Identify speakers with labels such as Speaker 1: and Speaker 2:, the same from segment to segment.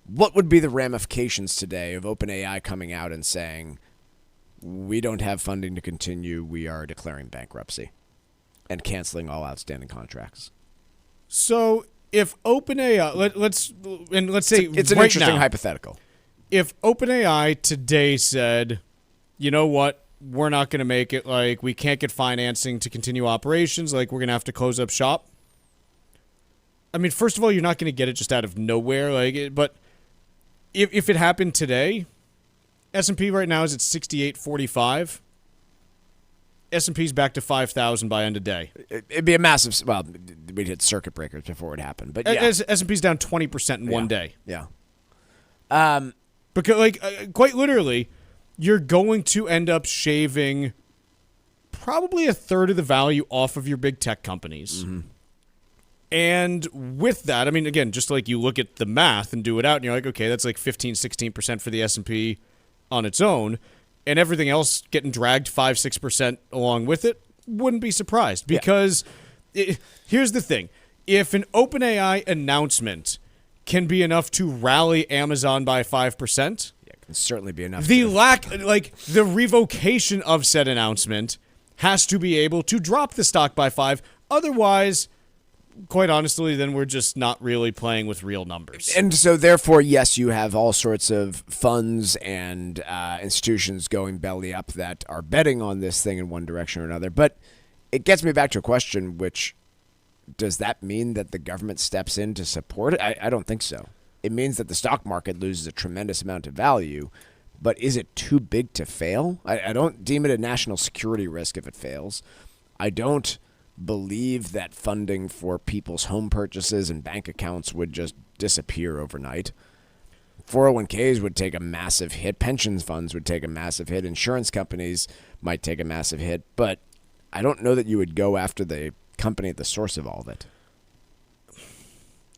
Speaker 1: what would be the ramifications today of OpenAI coming out and saying, we don't have funding to continue, we are declaring bankruptcy and canceling all outstanding contracts?
Speaker 2: So if OpenAI, let's say
Speaker 1: it's an
Speaker 2: right
Speaker 1: interesting
Speaker 2: now,
Speaker 1: hypothetical.
Speaker 2: If OpenAI today said, you know what, we're not going to make it, like we can't get financing to continue operations, like we're going to have to close up shop. I mean, first of all, you're not going to get it just out of nowhere, but if it happened today, S&P right now is at 68.45. S&P's back to 5,000 by end of day.
Speaker 1: It'd be a massive. Well, we'd hit circuit breakers before it happened, but yeah,
Speaker 2: S&P's down 20% in one day.
Speaker 1: Yeah.
Speaker 2: Because, quite literally, you're going to end up shaving probably a third of the value off of your big tech companies.
Speaker 1: Mm-hmm.
Speaker 2: And with that, I mean, again, just like you look at the math and do it out, and you're like, okay, that's like 15, 16% for the S&P on its own, and everything else getting dragged 5, 6% along with it, wouldn't be surprised. Because here's the thing. If an OpenAI announcement can be enough to rally Amazon by 5%,
Speaker 1: it can certainly be enough.
Speaker 2: The revocation of said announcement has to be able to drop the stock by 5%. Otherwise, quite honestly, then we're just not really playing with real numbers.
Speaker 1: And so, therefore, yes, you have all sorts of funds and institutions going belly up that are betting on this thing in one direction or another. But it gets me back to a question, which, does that mean that the government steps in to support it? I don't think so. It means that the stock market loses a tremendous amount of value. But is it too big to fail? I don't deem it a national security risk if it fails. I don't believe that funding for people's home purchases and bank accounts would just disappear overnight. 401ks would take a massive hit. Pensions funds would take a massive hit. Insurance companies might take a massive hit. But I don't know that you would go after the company at the source of all of it.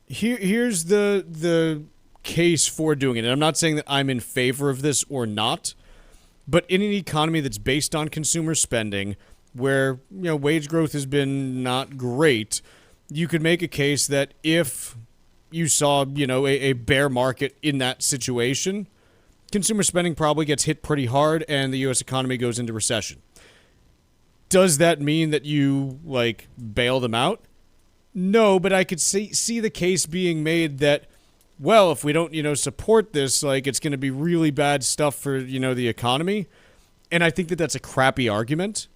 Speaker 2: Here's the case for doing it. And I'm not saying that I'm in favor of this or not, but in an economy that's based on consumer spending, where wage growth has been not great, you could make a case that if you saw a bear market in that situation, consumer spending probably gets hit pretty hard and the U.S. economy goes into recession. Does that mean that you bail them out? No, but I could see the case being made that, well, if we don't support this, it's going to be really bad stuff for the economy. And I think that that's a crappy argument.